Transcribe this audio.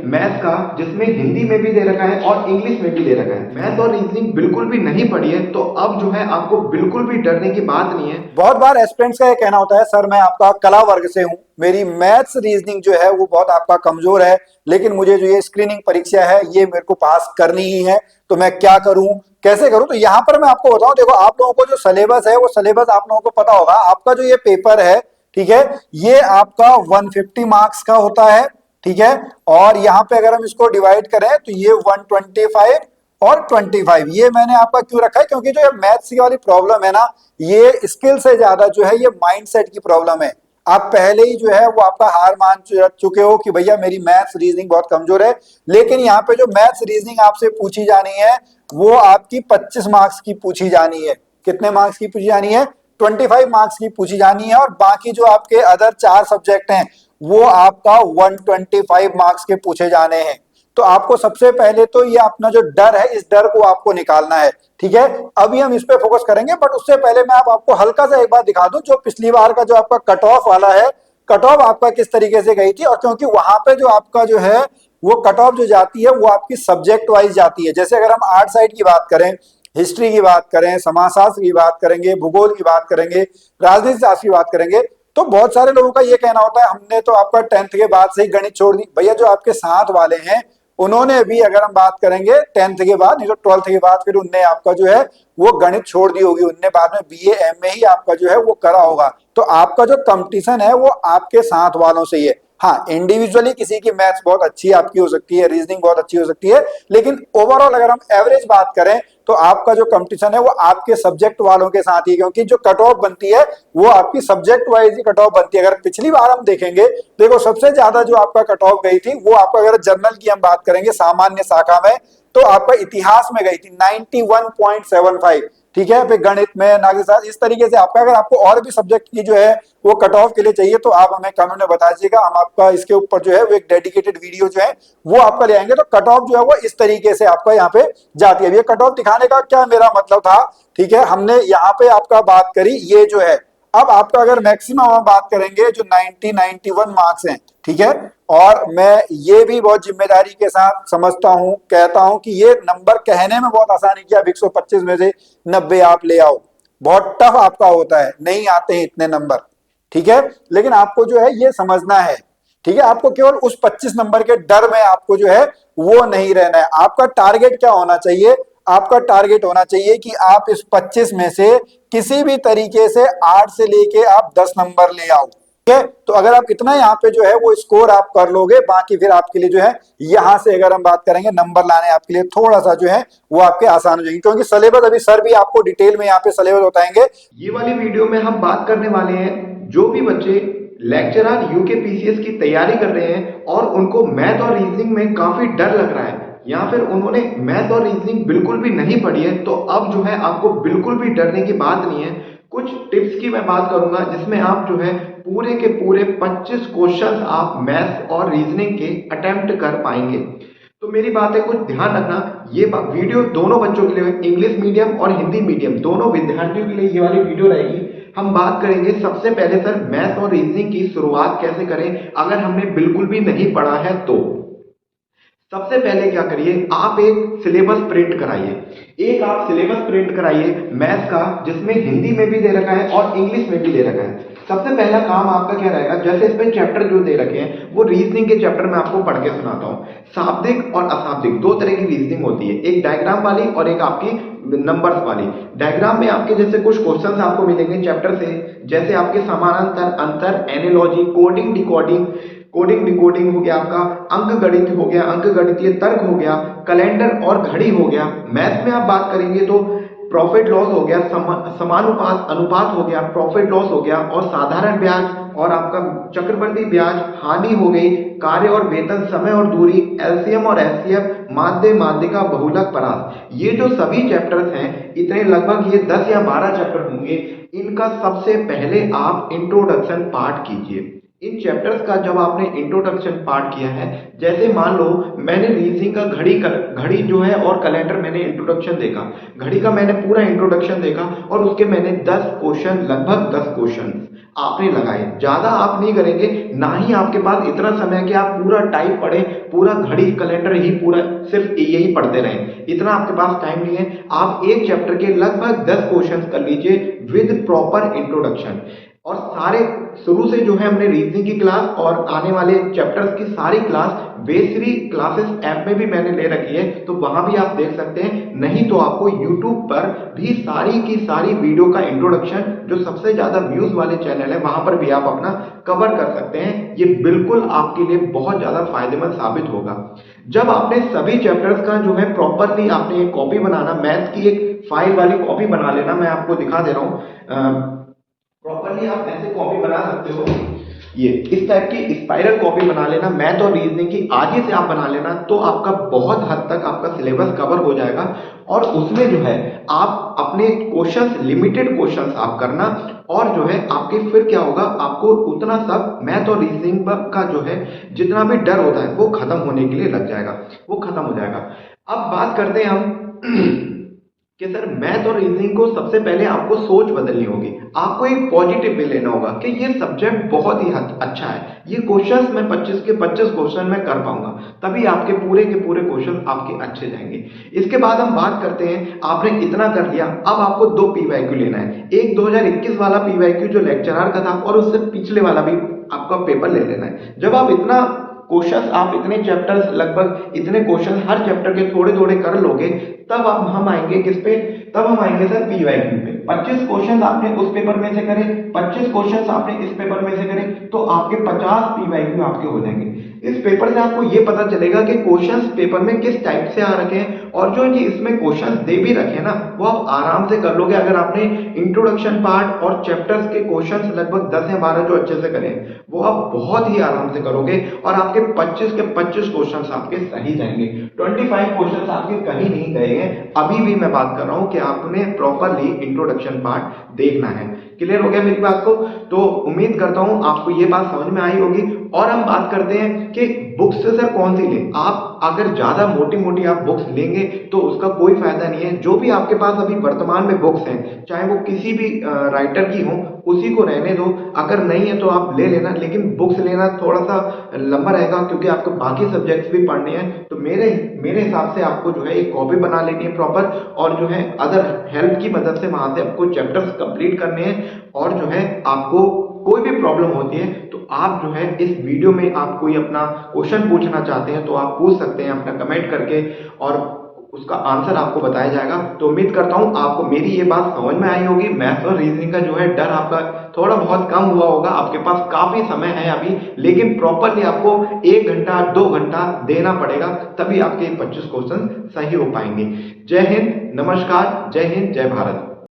Math का, जिसमें हिंदी में भी दे रखा है और इंग्लिश में भी दे रखा है। मैथ और रीजनिंग बिल्कुल भी नहीं पढ़ी है तो अब जो है आपको बिल्कुल भी डरने की बात नहीं है। बहुत बार एस्पिरेंट्स का ये कहना होता है सर मैं आपका कला वर्ग से हूँ, मेरी मैथ्स रीजनिंग जो है वो बहुत आपका कमजोर है, लेकिन मुझे जो ये स्क्रीनिंग परीक्षा है ये मेरे को पास करनी ही है, तो मैं क्या करूं, कैसे करूं। तो यहाँ पर मैं आपको बताऊं, देखो आप लोगों को जो सिलेबस है वो सिलेबस आप लोगों को पता होगा। आपका जो ये पेपर है, ठीक है, ये आपका 150 मार्क्स का होता है, ठीक है। और यहाँ पे अगर हम इसको डिवाइड करें तो ये 125 और 25, ये मैंने आपका क्यों रखा है, क्योंकि जो ये मैथ्स की वाली प्रॉब्लम है ना, ये स्किल से ज्यादा जो है ये माइंडसेट की प्रॉब्लम है। आप पहले ही जो है वो आपका हार मान चुके हो कि भैया मेरी मैथ्स रीजनिंग बहुत कमजोर है। लेकिन यहाँ पे जो मैथ्स रीजनिंग आपसे पूछी जानी है वो आपकी 25 मार्क्स की पूछी जानी है। कितने मार्क्स की पूछी जानी है? 25 मार्क्स की पूछी जानी है। और बाकी जो आपके अदर 4 सब्जेक्ट हैं वो आपका 125 मार्क्स के पूछे जाने हैं। तो आपको सबसे पहले तो ये अपना जो डर है इस डर को आपको निकालना है, ठीक है। अभी हम इस पे फोकस करेंगे, बट उससे पहले मैं आपको हल्का सा एक बात दिखा दूं, जो पिछली बार का जो आपका कट ऑफ वाला है, कट ऑफ आपका किस तरीके से गई थी। और क्योंकि वहां पे जो आपका जो है वो कट ऑफ जो जाती है वो आपकी सब्जेक्ट वाइज जाती है। जैसे अगर हम आर्ट साइड की बात करें, हिस्ट्री की बात करें, समाजशास्त्र की बात करेंगे, भूगोल की बात करेंगे, राजनीति शास्त्र की बात करेंगे, तो बहुत सारे लोगों का ये कहना होता है हमने तो आपका 10th के बाद से ही गणित छोड़ दी। भैया जो आपके साथ वाले हैं उन्होंने भी, अगर हम बात करेंगे 10th के बाद, नहीं तो 12th के बाद, फिर उनने आपका जो है वो गणित छोड़ दी होगी, उनने बाद में बीए एमए ही आपका जो है वो करा होगा। तो आपका जो कंपटीशन है वो आपके साथ वालों से ही है। हाँ, इंडिविजुअली किसी की मैथ्स बहुत अच्छी आपकी हो सकती है, रीजनिंग बहुत अच्छी हो सकती है, लेकिन ओवरऑल अगर हम एवरेज बात करें तो आपका जो कंपटीशन है वो आपके सब्जेक्ट वालों के साथ ही, क्योंकि जो कट ऑफ बनती है वो आपकी सब्जेक्ट वाइज ही कट ऑफ बनती है। अगर पिछली बार हम देखेंगे, देखो सबसे ज्यादा जो आपका कट ऑफ गई थी वो आपका, अगर जनरल की हम बात करेंगे सामान्य शाखा में, तो आपका इतिहास में गई थी 91.75, ठीक है। फिर गणित में, नागरिक शास्त्र, इस तरीके से आपका, अगर आपको और भी सब्जेक्ट की जो है वो कट ऑफ के लिए चाहिए तो आप हमें कमेंट में बता दीजिएगा, हम आपका इसके ऊपर जो है वो एक डेडिकेटेड वीडियो जो है वो आपका ले आएंगे। तो कट ऑफ जो है वो इस तरीके से आपका यहाँ पे जाती है। ये कट ऑफ दिखाने का क्या मेरा मतलब था, ठीक है, हमने यहाँ पे आपका बात करी ये जो है। अब आपका अगर मैक्सिमम हम बात करेंगे जो 91 मार्क्स हैं, ठीक है, और मैं ये भी बहुत जिम्मेदारी के साथ समझता हूं, कहता हूं कि ये नंबर कहने में बहुत आसानी किया, 125 में से 90 आप ले आओ, बहुत टफ आपका होता है, नहीं आते हैं इतने नंबर, ठीक है। लेकिन आपको जो है ये समझना है, ठीक है, आपको केवल उस 25 नंबर के डर में आपको जो है वो नहीं रहना है। आपका टारगेट क्या होना चाहिए? आपका टारगेट होना चाहिए कि आप इस 25 में से किसी भी तरीके से 8 से लेके आप 10 नंबर ले आओ, ठीक है। तो अगर आप इतना यहाँ पे जो है वो स्कोर आप कर लोगे, बाकी फिर आपके लिए जो है यहाँ से अगर हम बात करेंगे नंबर लाने आपके लिए थोड़ा सा जो है वो आपके आसान हो जाएंगे, क्योंकि सिलेबस अभी सर भी आपको डिटेल में यहाँ पे सिलेबस बताएंगे। ये वाली वीडियो में हम बात करने वाले हैं जो भी बच्चे लेक्चरर यूकेपीसीएस की तैयारी कर रहे हैं और उनको मैथ और रीजनिंग में काफी डर लग रहा है, या फिर उन्होंने मैथ और रीजनिंग बिल्कुल भी नहीं पढ़ी है, तो अब जो है आपको बिल्कुल भी डरने की बात नहीं है। कुछ टिप्स की मैं बात करूंगा जिसमें आप जो है पूरे के पूरे 25 क्वेश्चन आप मैथ और रीजनिंग के अटेम्प्ट कर पाएंगे। तो मेरी बात है, कुछ ध्यान रखना, ये वीडियो दोनों बच्चों के लिए, इंग्लिश मीडियम और हिंदी मीडियम दोनों विद्यार्थियों के लिए ये वाली वीडियो रहेगी। हम बात करेंगे सबसे पहले सर मैथ और रीजनिंग की शुरुआत कैसे करें अगर हमने बिल्कुल भी नहीं पढ़ा है तो। सबसे पहले क्या करिए, आप एक सिलेबस प्रिंट कराइए। एक आप सिलेबस प्रिंट कराइए मैथ का, जिसमें हिंदी में भी दे रखा है और इंग्लिश में भी दे रखा है। सबसे पहला काम आपका क्या रहेगा, जैसे इसमें चैप्टर जो दे रखे हैं वो रीजनिंग के चैप्टर में आपको पढ़ के सुनाता हूँ। शाब्दिक और अशाब्दिक दो तरह की रीजनिंग होती है, एक डायग्राम वाली और एक आपकी नंबर्स वाली। डायग्राम में आपके जैसे कुछ क्वेश्चंस आपको मिलेंगे चैप्टर से, जैसे आपके समानांतर, अंतर, analogy, coding decoding, coding decoding हो गया, आपका अंक गणित हो गया, अंक गणितीय तर्क हो गया, कैलेंडर और घड़ी हो गया। मैथ में आप बात करेंगे तो प्रॉफिट लॉस हो गया, समानुपात अनुपात हो गया, प्रॉफिट लॉस हो गया, और साधारण ब्याज और आपका चक्रवर्ती ब्याज, हानि हो गई, कार्य और वेतन, समय और दूरी, एलसीएम और एचसीएफ, माध्य, माध्यिका, बहुलक, परास। ये जो सभी चैप्टर्स हैं, इतने लगभग ये 10 या 12 चैप्टर होंगे। इनका सबसे पहले आप इंट्रोडक्शन पार्ट कीजिए। इन चैप्टर्स का जब आपने इंट्रोडक्शन पार्ट किया है, जैसे मान लो मैंने रीजनिंग का घड़ी जो है और कैलेंडर मैंने इंट्रोडक्शन देखा, घड़ी का मैंने पूरा इंट्रोडक्शन देखा और उसके मैंने 10 क्वेश्चन, लगभग 10 क्वेश्चन आपने लगाए, ज्यादा आप नहीं करेंगे, ना ही आपके पास इतना समय है कि आप पूरा टाइप पढ़े, पूरा घड़ी कैलेंडर ही पूरा सिर्फ यही पढ़ते रहें, इतना आपके पास टाइम नहीं है। आप एक चैप्टर के लगभग 10 क्वेश्चंस कर लीजिए विद प्रॉपर इंट्रोडक्शन, और सारे शुरू से जो है हमने रीजनिंग की क्लास और आने वाले चैप्टर्स की सारी क्लास वेसरी क्लासेस ऐप में भी मैंने ले रखी है, तो वहां भी आप देख सकते हैं। नहीं तो आपको यूट्यूब पर भी सारी की सारी वीडियो का इंट्रोडक्शन, जो सबसे ज्यादा व्यूज वाले चैनल है, वहां पर भी आप अपना कवर कर सकते हैं। ये बिल्कुल आपके लिए बहुत ज्यादा फायदेमंद साबित होगा। जब आपने सभी चैप्टर्स का जो है प्रॉपरली आपने एक कॉपी बनाना, मैथ की एक फाइल वाली कॉपी बना लेना, मैं आपको दिखा दे रहा हूँ। प्रॉपरली आप ऐसे कॉपी बना सकते हो, ये इस टाइप की स्पाइरल कॉपी बना लेना, मैथ और रीजनिंग की आज ही से आप बना लेना, तो आपका बहुत हद तक आपका सिलेबस कवर हो जाएगा। और उसमें जो है आप अपने क्वेश्चंस, लिमिटेड क्वेश्चंस आप करना, और जो है आपके फिर क्या होगा, आपको उतना सब मैथ और रीजनिंग का जो है जितना भी डर होता है वो खत्म होने के लिए लग जाएगा, वो खत्म हो जाएगा। अब बात करते हैं हम कि सर मैथ और रीजनिंग को सबसे पहले आपको सोच बदलनी होगी, आपको एक पॉजिटिव वे लेना होगा कि ये सब्जेक्ट बहुत ही अच्छा है, ये क्वेश्चंस मैं 25 के 25 क्वेश्चन में कर पाऊंगा, तभी आपके पूरे के पूरे क्वेश्चन आपके अच्छे जाएंगे। इसके बाद हम बात करते हैं, आपने इतना कर लिया, अब आपको 2 पीवाईक्यू लेना है। एक 2021 वाला पीवाईक्यू जो लेक्चरर का था, और उससे पिछले वाला भी आपका पेपर ले लेना है। जब आप इतना क्वेश्चंस, आप इतने चैप्टर्स, लगभग इतने क्वेश्चन हर चैप्टर के थोड़े थोड़े कर लोगे, तब अब हम आएंगे किस पे, तब हम आएंगे सर पीवाईक्यू पे। 25 क्वेश्चन आपने उस पेपर में से करे, 25 क्वेश्चन आपने इस पेपर में से करे, तो आपके 50 पीवाईक्यू आपके हो जाएंगे। इस पेपर से आपको ये पता चलेगा कि क्वेश्चंस पेपर में किस टाइप से आ रखे हैं, और जो ये इसमें क्वेश्चंस दे भी रखे हैं ना, वो आप आराम से कर लोगे अगर आपने इंट्रोडक्शन पार्ट और चैप्टर्स के क्वेश्चंस लगभग 10 या 12 जो अच्छे से करें, वो आप बहुत ही आराम से करोगे, और आपके 25 के 25 क्वेश्चंस आपके सही जाएंगे। 25 क्वेश्चंस आपके कहीं नहीं गए हैं। अभी भी मैं बात कर रहा हूं कि आपने प्रॉपरली इंट्रोडक्शन पार्ट देखना है। क्लियर हो गया मेरी बात को? तो उम्मीद करता हूं आपको ये बात समझ में आई होगी। और हम बात करते हैं कि बुक्स से सर कौन सी लें। आप अगर ज्यादा मोटी मोटी आप बुक्स लेंगे तो उसका कोई फायदा नहीं है। जो भी आपके पास अभी वर्तमान में बुक्स हैं, चाहे वो किसी भी राइटर की हो, उसी को रहने दो। अगर नहीं है तो आप ले लेना, लेकिन बुक्स लेना थोड़ा सा लंबा रहेगा, क्योंकि आपको बाकी सब्जेक्ट्स भी पढ़ने हैं। तो मेरे हिसाब से आपको जो है एक कॉपी बना लेनी है प्रॉपर, और जो है अदर हेल्प की मदद से वहां से आपको चैप्टर्स कंप्लीट करने हैं। और जो है आपको कोई भी प्रॉब्लम होती है तो आप जो है इस वीडियो में आप कोई अपना क्वेश्चन पूछना चाहते हैं तो आप पूछ सकते हैं अपना कमेंट करके, और उसका आंसर आपको बताया जाएगा। तो उम्मीद करता हूं आपको मेरी ये बात समझ में आई होगी। मैथ्स और रीजनिंग का जो है डर आपका थोड़ा बहुत कम हुआ होगा। आपके पास काफी समय है अभी, लेकिन प्रॉपरली आपको 1 घंटा 2 घंटा देना पड़ेगा, तभी आपके 25 क्वेश्चन सही हो पाएंगे। जय हिंद, नमस्कार, जय हिंद, जय भारत।